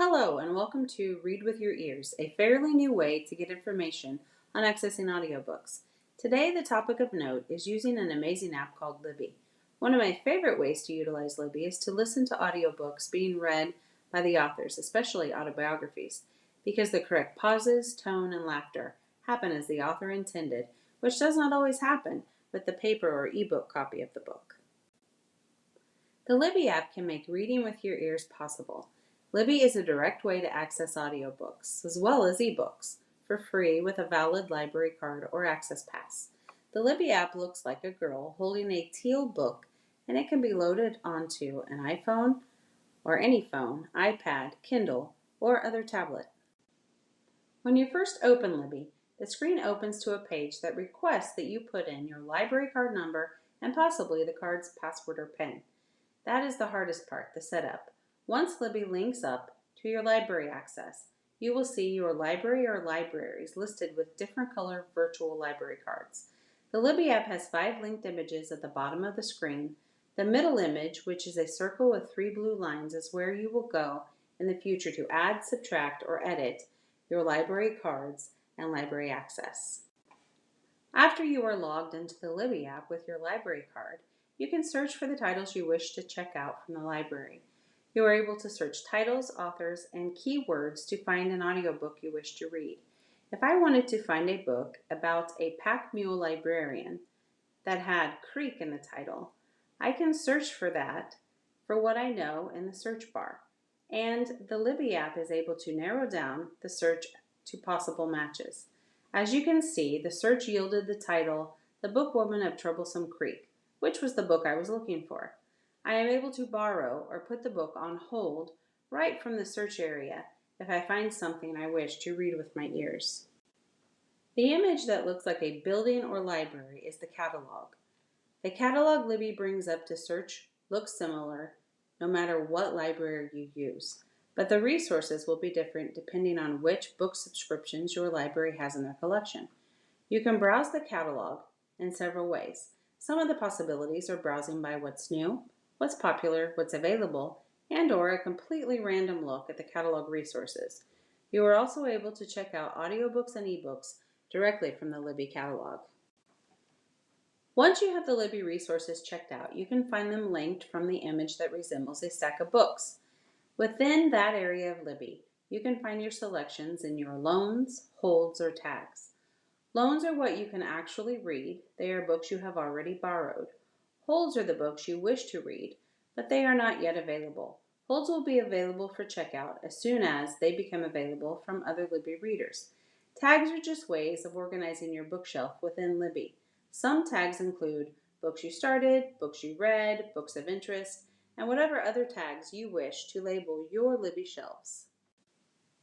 Hello, and welcome to Read with Your Ears, a fairly new way to get information on accessing audiobooks. Today, the topic of note is using an amazing app called Libby. One of my favorite ways to utilize Libby is to listen to audiobooks being read by the authors, especially autobiographies, because the correct pauses, tone, and laughter happen as the author intended, which does not always happen with the paper or ebook copy of the book. The Libby app can make reading with your ears possible. Libby is a direct way to access audiobooks, as well as ebooks, for free with a valid library card or access pass. The Libby app looks like a girl holding a teal book, and it can be loaded onto an iPhone or any phone, iPad, Kindle, or other tablet. When you first open Libby, the screen opens to a page that requests that you put in your library card number and possibly the card's password or PIN. That is the hardest part, the setup. Once Libby links up to your library access, you will see your library or libraries listed with different color virtual library cards. The Libby app has 5 linked images at the bottom of the screen. The middle image, which is a circle with 3 blue lines, is where you will go in the future to add, subtract, or edit your library cards and library access. After you are logged into the Libby app with your library card, you can search for the titles you wish to check out from the library. You are able to search titles, authors, and keywords to find an audiobook you wish to read. If I wanted to find a book about a pack mule librarian that had Creek in the title, I can search for that for what I know in the search bar. And the Libby app is able to narrow down the search to possible matches. As you can see, the search yielded the title, The Bookwoman of Troublesome Creek, which was the book I was looking for. I am able to borrow or put the book on hold right from the search area if I find something I wish to read with my ears. The image that looks like a building or library is the catalog. The catalog Libby brings up to search looks similar no matter what library you use, but the resources will be different depending on which book subscriptions your library has in their collection. You can browse the catalog in several ways. Some of the possibilities are browsing by what's new, what's popular, what's available, and/or a completely random look at the catalog resources. You are also able to check out audiobooks and ebooks directly from the Libby catalog. Once you have the Libby resources checked out, you can find them linked from the image that resembles a stack of books. Within that area of Libby, you can find your selections in your loans, holds, or tags. Loans are what you can actually read. They are books you have already borrowed. Holds are the books you wish to read, but they are not yet available. Holds will be available for checkout as soon as they become available from other Libby readers. Tags are just ways of organizing your bookshelf within Libby. Some tags include books you started, books you read, books of interest, and whatever other tags you wish to label your Libby shelves.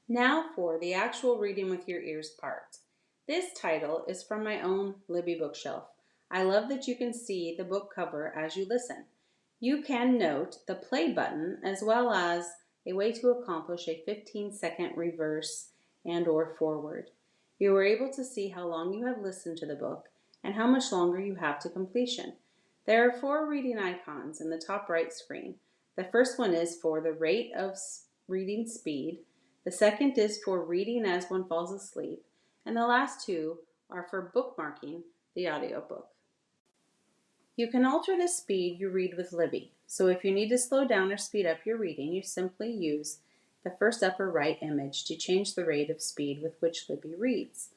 Now for the actual reading with your ears part. This title is from my own Libby bookshelf. I love that you can see the book cover as you listen. You can note the play button as well as a way to accomplish a 15-second reverse and/or forward. You are able to see how long you have listened to the book and how much longer you have to completion. There are 4 reading icons in the top right screen. The first one is for the rate of reading speed. The second is for reading as one falls asleep, and the last 2 are for bookmarking the audiobook. You can alter the speed you read with Libby, so if you need to slow down or speed up your reading, you simply use the first upper right image to change the rate of speed with which Libby reads.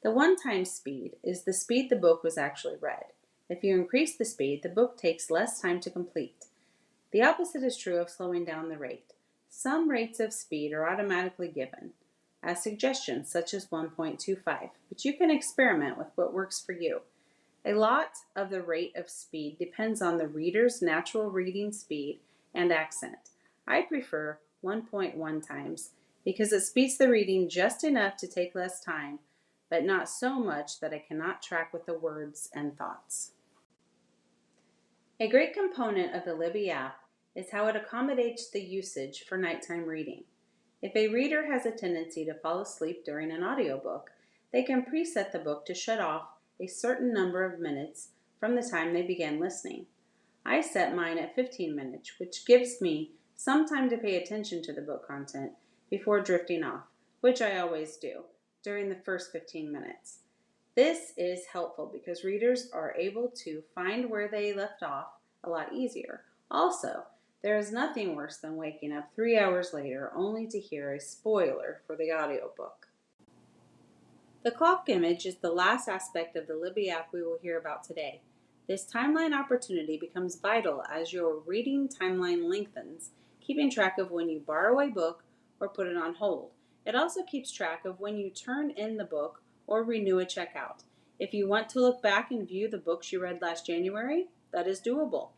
The one-time speed is the speed the book was actually read. If you increase the speed, the book takes less time to complete. The opposite is true of slowing down the rate. Some rates of speed are automatically given as suggestions, such as 1.25, but you can experiment with what works for you. A lot of the rate of speed depends on the reader's natural reading speed and accent. I prefer 1.1 times because it speeds the reading just enough to take less time, but not so much that I cannot track with the words and thoughts. A great component of the Libby app is how it accommodates the usage for nighttime reading. If a reader has a tendency to fall asleep during an audiobook, they can preset the book to shut off a certain number of minutes from the time they begin listening. I set mine at 15 minutes, which gives me some time to pay attention to the book content before drifting off, which I always do during the first 15 minutes. This is helpful because readers are able to find where they left off a lot easier. Also, there is nothing worse than waking up 3 hours later only to hear a spoiler for the audiobook. The clock image is the last aspect of the Libby app we will hear about today. This timeline opportunity becomes vital as your reading timeline lengthens, keeping track of when you borrow a book or put it on hold. It also keeps track of when you turn in the book or renew a checkout. If you want to look back and view the books you read last January, that is doable.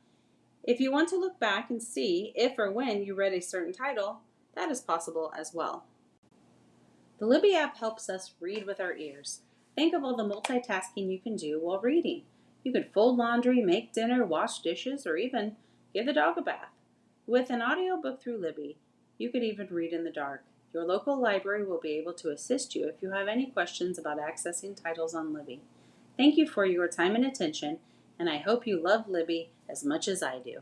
If you want to look back and see if or when you read a certain title, that is possible as well. The Libby app helps us read with our ears. Think of all the multitasking you can do while reading. You could fold laundry, make dinner, wash dishes, or even give the dog a bath. With an audiobook through Libby, you could even read in the dark. Your local library will be able to assist you if you have any questions about accessing titles on Libby. Thank you for your time and attention, and I hope you love Libby as much as I do.